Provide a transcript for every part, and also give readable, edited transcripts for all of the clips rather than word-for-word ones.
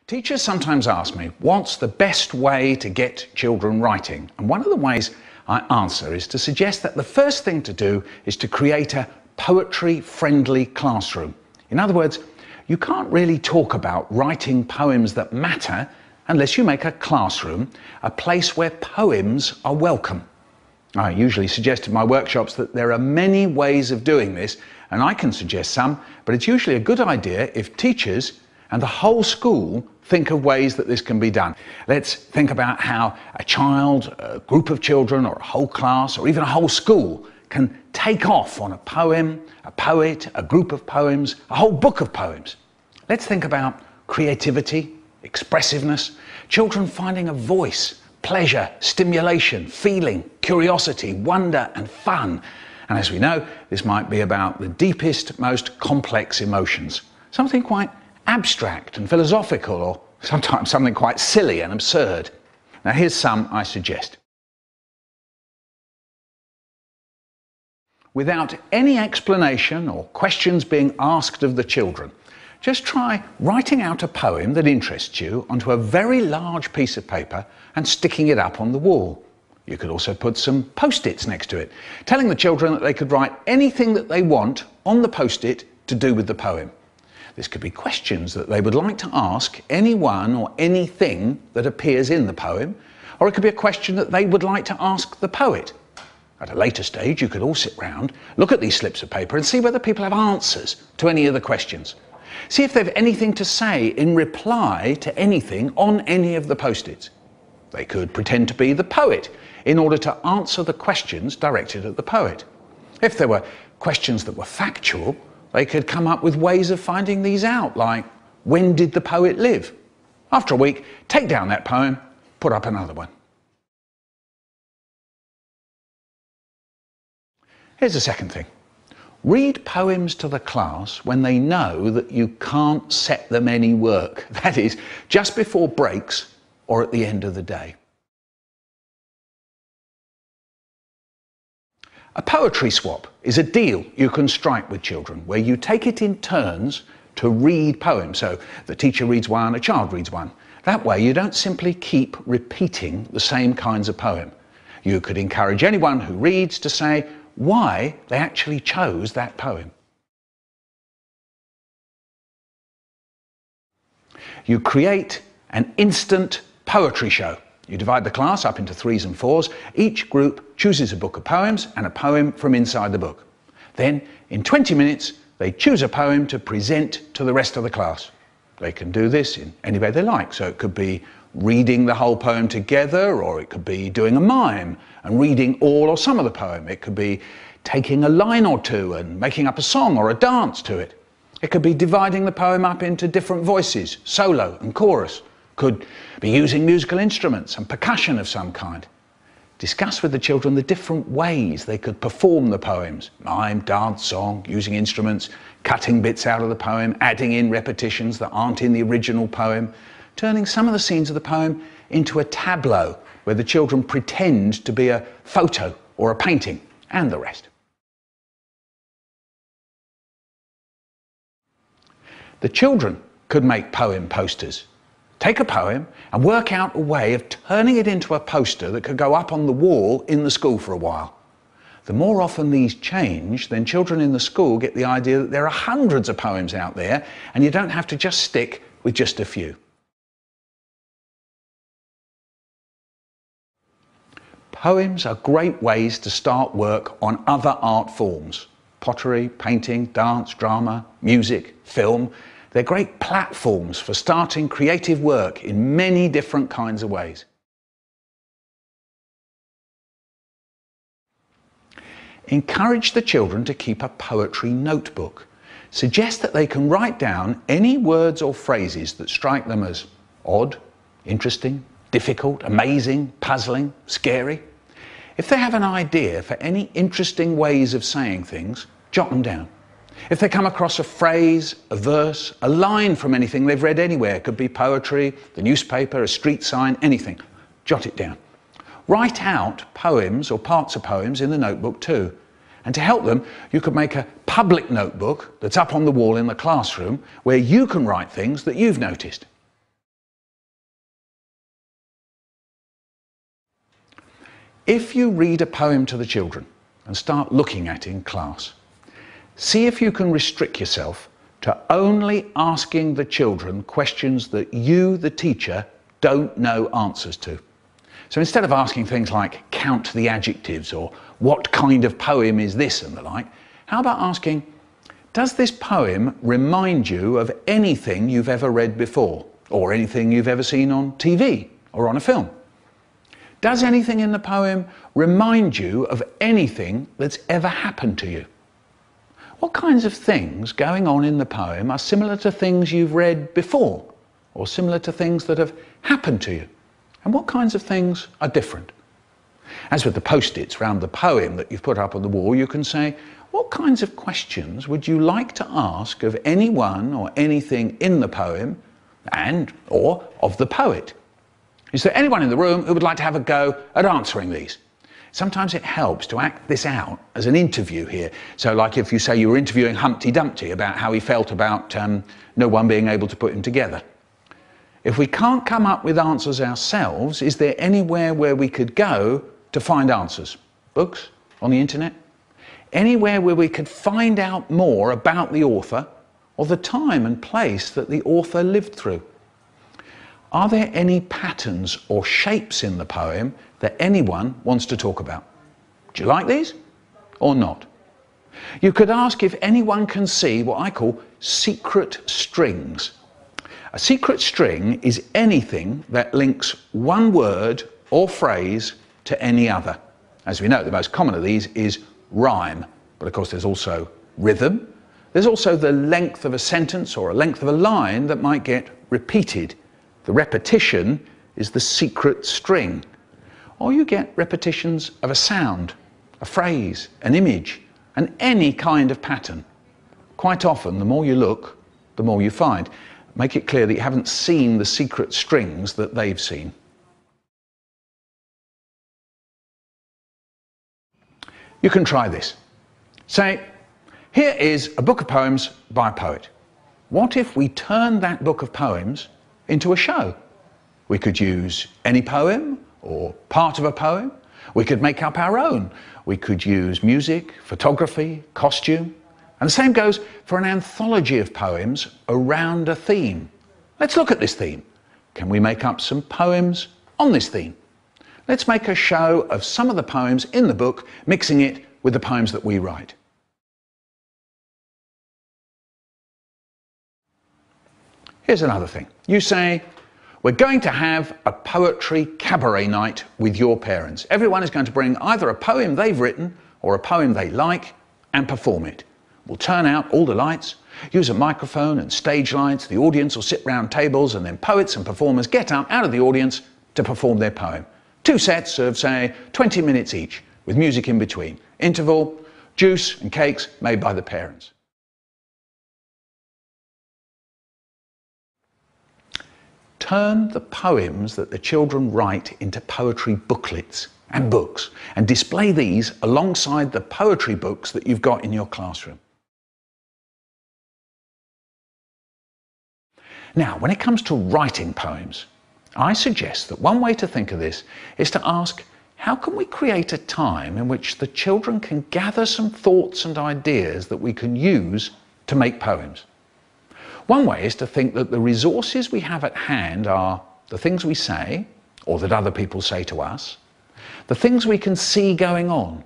Teachers sometimes ask me, what's the best way to get children writing? And one of the ways I answer is to suggest that the first thing to do is to create a poetry-friendly classroom. In other words, you can't really talk about writing poems that matter unless you make a classroom a place where poems are welcome. I usually suggest in my workshops that there are many ways of doing this, and I can suggest some, but it's usually a good idea if teachers and the whole school think of ways that this can be done. Let's think about how a child, a group of children, or a whole class, or even a whole school can take off on a poem, a poet, a group of poems, a whole book of poems. Let's think about creativity, expressiveness, children finding a voice, pleasure, stimulation, feeling, curiosity, wonder and fun. And as we know, this might be about the deepest, most complex emotions. Something quite abstract and philosophical, or sometimes something quite silly and absurd. Now here's some I suggest. Without any explanation or questions being asked of the children, just try writing out a poem that interests you onto a very large piece of paper and sticking it up on the wall. You could also put some post-its next to it, telling the children that they could write anything that they want on the post-it to do with the poem. This could be questions that they would like to ask anyone or anything that appears in the poem, or it could be a question that they would like to ask the poet. At a later stage, you could all sit round, look at these slips of paper and see whether people have answers to any of the questions. See if they've anything to say in reply to anything on any of the post-its. They could pretend to be the poet in order to answer the questions directed at the poet. If there were questions that were factual, they could come up with ways of finding these out, like, when did the poet live? After a week, take down that poem, put up another one. Here's the second thing. Read poems to the class when they know that you can't set them any work. That is, just before breaks or at the end of the day. A poetry swap is a deal you can strike with children where you take it in turns to read poems. So the teacher reads one, a child reads one. That way you don't simply keep repeating the same kinds of poem. You could encourage anyone who reads to say why they actually chose that poem. You create an instant poetry show. You divide the class up into 3s and 4s. Each group chooses a book of poems and a poem from inside the book. Then, in 20 minutes, they choose a poem to present to the rest of the class. They can do this in any way they like. So it could be reading the whole poem together, or it could be doing a mime and reading all or some of the poem. It could be taking a line or two and making up a song or a dance to it. It could be dividing the poem up into different voices, solo and chorus. Could be using musical instruments and percussion of some kind. Discuss with the children the different ways they could perform the poems. Mime, dance, song, using instruments, cutting bits out of the poem, adding in repetitions that aren't in the original poem, turning some of the scenes of the poem into a tableau where the children pretend to be a photo or a painting, and the rest. The children could make poem posters. Take a poem and work out a way of turning it into a poster that could go up on the wall in the school for a while. The more often these change, then children in the school get the idea that there are hundreds of poems out there and you don't have to just stick with just a few. Poems are great ways to start work on other art forms. Pottery, painting, dance, drama, music, film. They're great platforms for starting creative work in many different kinds of ways. Encourage the children to keep a poetry notebook. Suggest that they can write down any words or phrases that strike them as odd, interesting, difficult, amazing, puzzling, scary. If they have an idea for any interesting ways of saying things, jot them down. If they come across a phrase, a verse, a line from anything they've read anywhere, it could be poetry, the newspaper, a street sign, anything, jot it down. Write out poems or parts of poems in the notebook too. And to help them, you could make a public notebook that's up on the wall in the classroom where you can write things that you've noticed. If you read a poem to the children and start looking at it in class, see if you can restrict yourself to only asking the children questions that you, the teacher, don't know answers to. So instead of asking things like count the adjectives or what kind of poem is this and the like, how about asking, does this poem remind you of anything you've ever read before or anything you've ever seen on TV or on a film? Does anything in the poem remind you of anything that's ever happened to you? What kinds of things going on in the poem are similar to things you've read before or similar to things that have happened to you? And what kinds of things are different? As with the post-its around the poem that you've put up on the wall, you can say, what kinds of questions would you like to ask of anyone or anything in the poem and or of the poet? Is there anyone in the room who would like to have a go at answering these? Sometimes it helps to act this out as an interview here. So like if you say you were interviewing Humpty Dumpty about how he felt about no one being able to put him together. If we can't come up with answers ourselves, is there anywhere where we could go to find answers? Books? On the internet? Anywhere where we could find out more about the author or the time and place that the author lived through? Are there any patterns or shapes in the poem that anyone wants to talk about? Do you like these or not? You could ask if anyone can see what I call secret strings. A secret string is anything that links one word or phrase to any other. As we know, the most common of these is rhyme, but of course there's also rhythm. There's also the length of a sentence or a length of a line that might get repeated. The repetition is the secret string. Or you get repetitions of a sound, a phrase, an image, and any kind of pattern. Quite often, the more you look, the more you find. Make it clear that you haven't seen the secret strings that they've seen. You can try this. Say, here is a book of poems by a poet. What if we turned that book of poems into a show? We could use any poem or part of a poem. We could make up our own. We could use music, photography, costume. And the same goes for an anthology of poems around a theme. Let's look at this theme. Can we make up some poems on this theme? Let's make a show of some of the poems in the book, mixing it with the poems that we write. Here's another thing. You say, we're going to have a poetry cabaret night with your parents. Everyone is going to bring either a poem they've written or a poem they like and perform it. We'll turn out all the lights, use a microphone and stage lights. The audience will sit round tables and then poets and performers get up out of the audience to perform their poem. 2 sets of, say, 20 minutes each with music in between. Interval, juice and cakes made by the parents. Turn the poems that the children write into poetry booklets and books and display these alongside the poetry books that you've got in your classroom. Now, when it comes to writing poems, I suggest that one way to think of this is to ask, how can we create a time in which the children can gather some thoughts and ideas that we can use to make poems? One way is to think that the resources we have at hand are the things we say, or that other people say to us, the things we can see going on,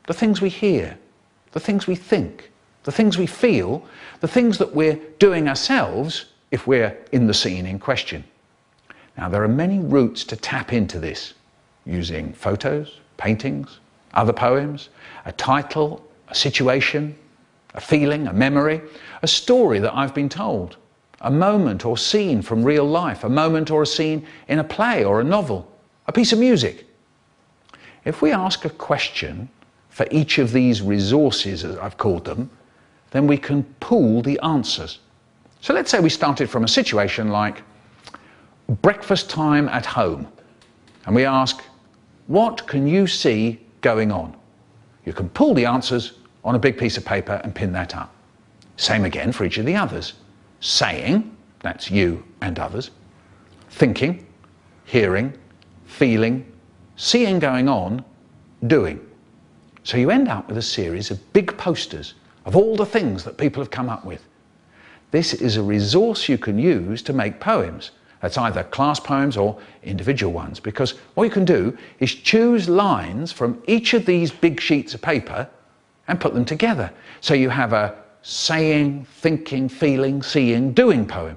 the things we hear, the things we think, the things we feel, the things that we're doing ourselves if we're in the scene in question. Now, there are many routes to tap into this, using photos, paintings, other poems, a title, a situation, a feeling, a memory, a story that I've been told, a moment or scene from real life, a moment or a scene in a play or a novel, a piece of music. If we ask a question for each of these resources, as I've called them, then we can pool the answers. So let's say we started from a situation like breakfast time at home, and we ask, what can you see going on? You can pull the answers on a big piece of paper and pin that up. Same again for each of the others. Saying, that's you and others. Thinking, hearing, feeling, seeing going on, doing. So you end up with a series of big posters of all the things that people have come up with. This is a resource you can use to make poems. That's either class poems or individual ones, because what you can do is choose lines from each of these big sheets of paper and put them together. So you have a saying, thinking, feeling, seeing, doing poem.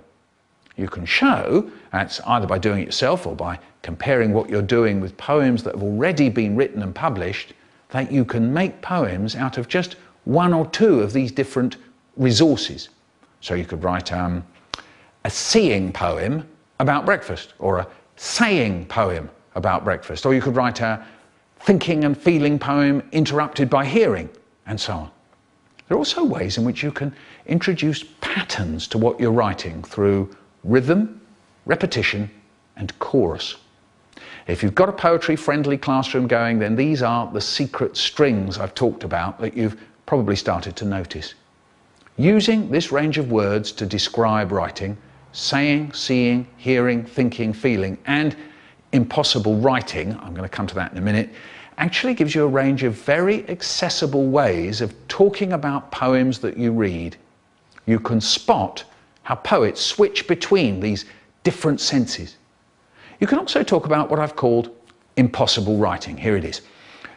You can show, that's either by doing it yourself or by comparing what you're doing with poems that have already been written and published, that you can make poems out of just one or two of these different resources. So you could write a seeing poem about breakfast, or a saying poem about breakfast, or you could write a thinking and feeling poem interrupted by hearing, and so on. There are also ways in which you can introduce patterns to what you're writing through rhythm, repetition, and chorus. If you've got a poetry-friendly classroom going, then these are the secret strings I've talked about that you've probably started to notice. Using this range of words to describe writing, saying, seeing, hearing, thinking, feeling, and impossible writing, I'm going to come to that in a minute, actually gives you a range of very accessible ways of talking about poems that you read. You can spot how poets switch between these different senses. You can also talk about what I've called impossible writing. Here it is.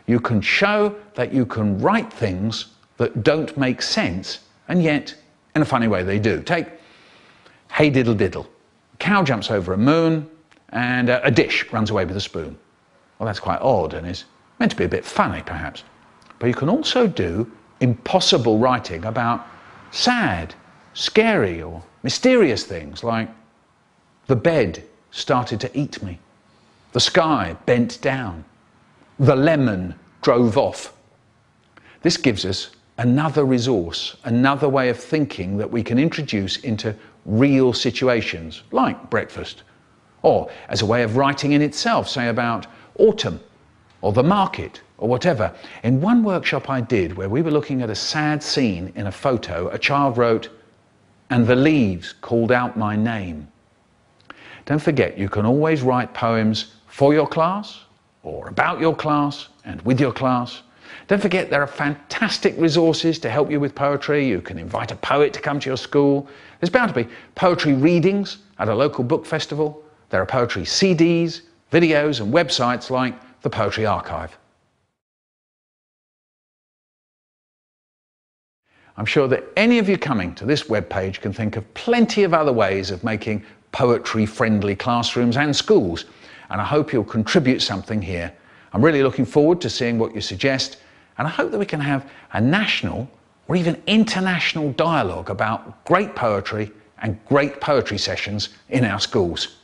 You can show that you can write things that don't make sense, and yet, in a funny way, they do. Take Hey Diddle Diddle. A cow jumps over a moon, and a dish runs away with a spoon. Well, that's quite odd and is meant to be a bit funny, perhaps. But you can also do impossible writing about sad, scary, or mysterious things like the bed started to eat me, the sky bent down, the lemon drove off. This gives us another resource, another way of thinking that we can introduce into real situations like breakfast, or as a way of writing in itself, say about autumn or the market or whatever. In one workshop I did where we were looking at a sad scene in a photo, a child wrote, "And the leaves called out my name." Don't forget, you can always write poems for your class or about your class and with your class. Don't forget, there are fantastic resources to help you with poetry. You can invite a poet to come to your school. There's bound to be poetry readings at a local book festival. There are poetry CDs, videos and websites like the Poetry Archive. I'm sure that any of you coming to this webpage can think of plenty of other ways of making poetry-friendly classrooms and schools, and I hope you'll contribute something here. I'm really looking forward to seeing what you suggest, and I hope that we can have a national or even international dialogue about great poetry and great poetry sessions in our schools.